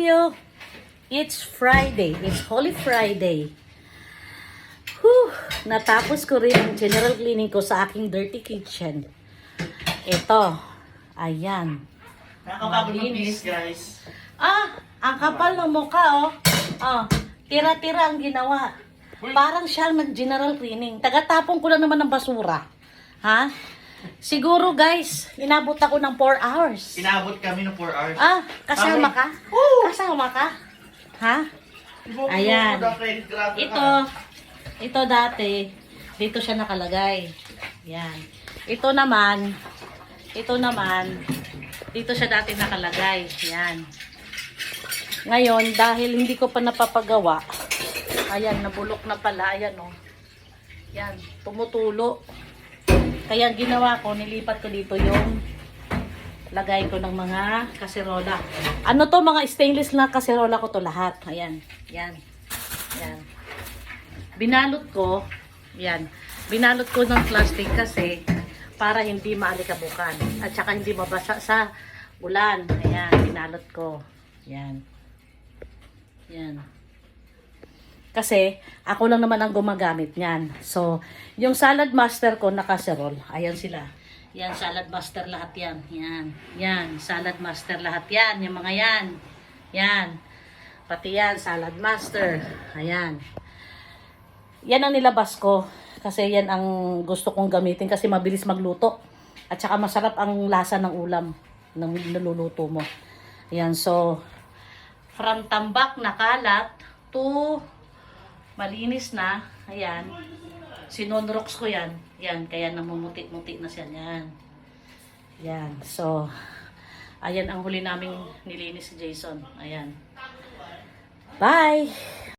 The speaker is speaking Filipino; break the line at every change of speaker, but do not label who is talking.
You, it's Friday. It's Holy Friday. Whew, natapos ko rin ang general cleaning ko sa aking dirty kitchen. Ito. Ayan.
Nakakapagod maglinis, guys.
Ang kapal ng mukha, oh. Tira-tira ang ginawa. Parang siya nag-general cleaning. Tagatapon ko lang naman ng basura. Ha? Siguro, guys, inabot ako ng 4 hours.
Inabot kami ng 4 hours.
Kasama ka? Kasama ka? Ha? Ayan. Ito dati, dito siya nakalagay. Yan. Ito naman, dito siya dati nakalagay. Yan. Ngayon, dahil hindi ko pa napapagawa, ayan, nabulok na pala. Ayan, oh. Yan, tumutulo. Kaya ginawa ko, nilipat ko dito yung lagay ko ng mga kaserola. Ano to, mga stainless na kaserola ko to lahat. Ayan, yan. Yan. Binalot ko, yan. Binalot ko ng plastic kasi para hindi maalikabukan. At saka hindi mabasa sa ulan. Ayan, binalot ko. Yan. Yan. Kasi, ako lang naman ang gumagamit niyan. So, yung salad master ko na casserole, ayan sila. Yan, salad master lahat yan. Yan. Yan, salad master lahat yan. Yung mga yan. Yan. Pati yan, salad master. Ayan. Yan ang nilabas ko. Kasi yan ang gusto kong gamitin kasi mabilis magluto. At saka masarap ang lasa ng ulam ng niluluto mo. Ayan, so, from tambak na kalat to malinis na, ayan, sinonrox ko yan, yan, kaya namumuti-muti na siya, yan, yan, so, ayan ang huli naming nilinis si Jason, ayan, bye!